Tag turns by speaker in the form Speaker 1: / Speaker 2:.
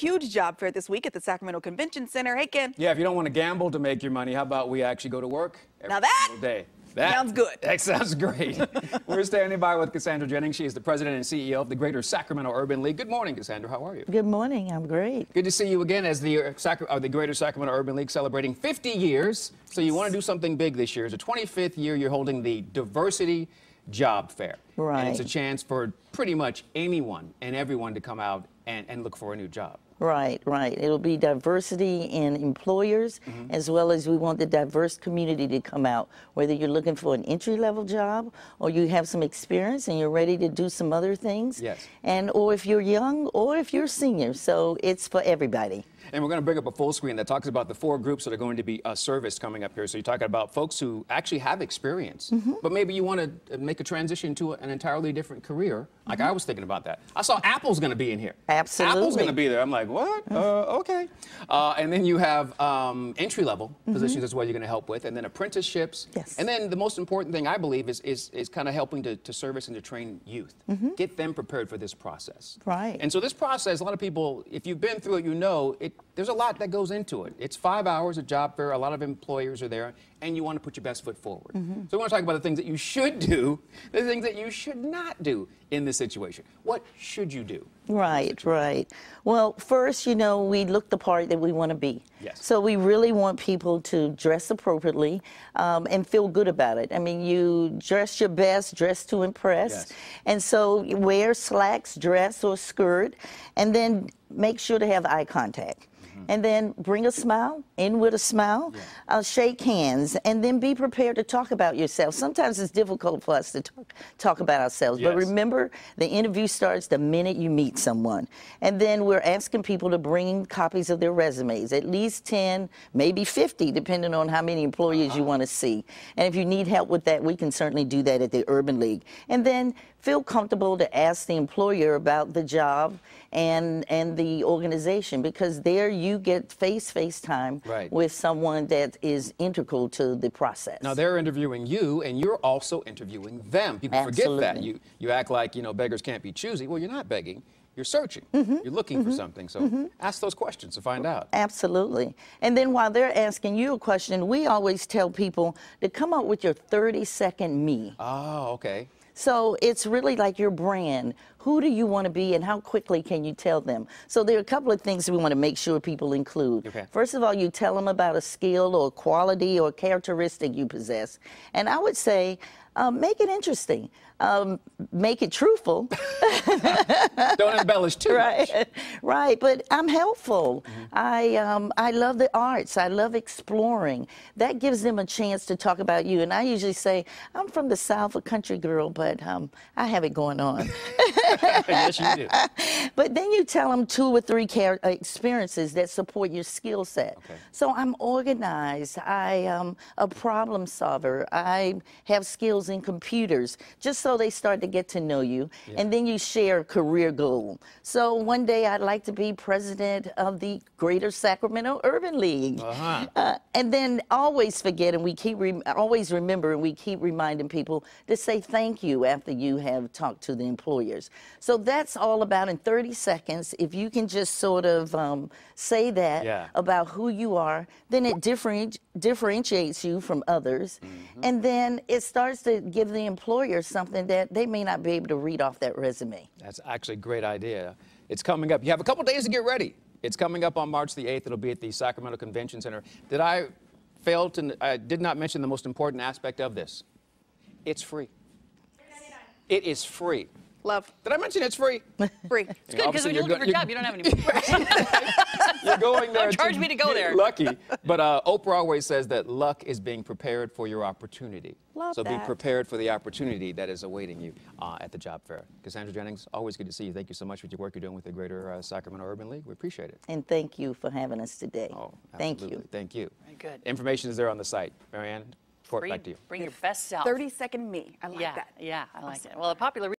Speaker 1: huge job fair this week at the Sacramento Convention Center. Hey, Ken.
Speaker 2: Yeah, if you don't want to gamble to make your money, how about we actually go to work every
Speaker 1: Now that
Speaker 2: single day?
Speaker 1: sounds good.
Speaker 2: That sounds great. We're standing by with Cassandra Jennings. She is the president and CEO of the Greater Sacramento Urban League. Good morning, Cassandra. How are you?
Speaker 3: Good morning. I'm great.
Speaker 2: Good to see you again as the Greater Sacramento Urban League celebrating 50 years. So you want to do something big this year. It's the 25th year you're holding the Diversity Job Fair.
Speaker 3: Right.
Speaker 2: And it's a chance for pretty much anyone and everyone to come out and look for a new job.
Speaker 3: Right. It'll be diversity in employers, as well as we want the diverse community to come out, whether you're looking for an entry-level job or you have some experience and you're ready to do some other things.
Speaker 2: Yes.
Speaker 3: Or if you're young or if you're senior. So it's for everybody.
Speaker 2: And we're going to bring up a full screen that talks about the 4 groups that are going to be serviced coming up here. So you're talking about folks who actually have experience, but maybe you want to make a transition to an entirely different career. Like I was thinking about that. I saw Apple's going to be in here.
Speaker 3: Absolutely.
Speaker 2: Apple's going to be there. I'm like, what? Okay. And then you have entry-level positions as well you're going to help with, and then apprenticeships.
Speaker 3: Yes.
Speaker 2: And then the most important thing, I believe, is kind of helping to service and to train youth. Get them prepared for this process.
Speaker 3: Right.
Speaker 2: And so this process, a lot of people, if you've been through it, you know, there's a lot that goes into it. It's 5 hours of job fair. A lot of employers are there, and you want to put your best foot forward. So we want to talk about the things that you should do, the things that you should not do in this situation. What should you do?
Speaker 3: Right. Well, first, you know, we look the part that we want to be.
Speaker 2: Yes.
Speaker 3: So we really want people to dress appropriately and feel good about it. I mean, you dress your best, dress to impress.
Speaker 2: Yes.
Speaker 3: And so you wear slacks, dress or skirt, and then make sure to have eye contact. And then bring a smile, in with a smile, shake hands, and then be prepared to talk about yourself. Sometimes it's difficult for us to talk about ourselves, but remember, the interview starts the minute you meet someone. And then we're asking people to bring copies of their resumes, at least 10, maybe 50, depending on how many employers you want to see. And if you need help with that, we can certainly do that at the Urban League. And then feel comfortable to ask the employer about the job and the organization, because there you get face time with someone that is integral to the process.
Speaker 2: Now they're interviewing you, and you're also interviewing them. People forget that. You act like, you know, beggars can't be choosy. Well, you're not begging. You're searching. You're looking for something. So ask those questions to find out.
Speaker 3: Absolutely. And then while they're asking you a question, we always tell people to come up with your 30-second me.
Speaker 2: Oh, okay.
Speaker 3: So it's really like your brand. Who do you want to be, and how quickly can you tell them? So there are a couple of things we want to make sure people include.
Speaker 2: Okay.
Speaker 3: First of all, you tell them about a skill or quality or characteristic you possess. And I would say, make it interesting. Make it truthful.
Speaker 2: Don't embellish too much.
Speaker 3: Right, but I'm helpful. I love the arts. I love exploring. That gives them a chance to talk about you. And I usually say, I'm from the South, a country girl, but I have it going on.
Speaker 2: Yes, you do.
Speaker 3: But then you tell them 2 or 3 experiences that support your skill set.
Speaker 2: Okay.
Speaker 3: So I'm organized. I am a problem solver. I have skills in computers, just so they start to get to know you. And then you share a career goal. So one day I'd like to be president of the Greater Sacramento Urban League. And then always forget, and we keep always remember, and we keep reminding people to say thank you after you have talked to the employers. So that's all about in 30 seconds. If you can just sort of say that about who you are, then it differentiates you from others. And then it starts to give the employer something that they may not be able to read off that resume.
Speaker 2: That's actually a great idea. It's coming up. You have a couple days to get ready. It's coming up on March the 8th. It'll be at the Sacramento Convention Center. I did not mention the most important aspect of this. It's free. It is free.
Speaker 1: Love.
Speaker 2: Did I mention it's free?
Speaker 1: Free.
Speaker 4: It's good, because when you're looking for a job, you don't have any money.
Speaker 2: You're going there.
Speaker 4: Don't charge me to go there.
Speaker 2: Lucky. But Oprah always says that luck is being prepared for your opportunity.
Speaker 3: Love
Speaker 2: so
Speaker 3: that.
Speaker 2: be prepared for the opportunity that is awaiting you at the job fair. Cassandra Jennings, always good to see you. Thank you so much for your work you're doing with the Greater Sacramento Urban League. We appreciate it.
Speaker 3: And thank you for having us today.
Speaker 2: Oh,
Speaker 3: thank
Speaker 2: absolutely.
Speaker 3: you.
Speaker 2: Thank you.
Speaker 4: Very good.
Speaker 2: Information is there on the site. Marianne, back to you.
Speaker 4: Bring your best self.
Speaker 1: 30-second me. I like that.
Speaker 4: Yeah, I like it. Well, a popular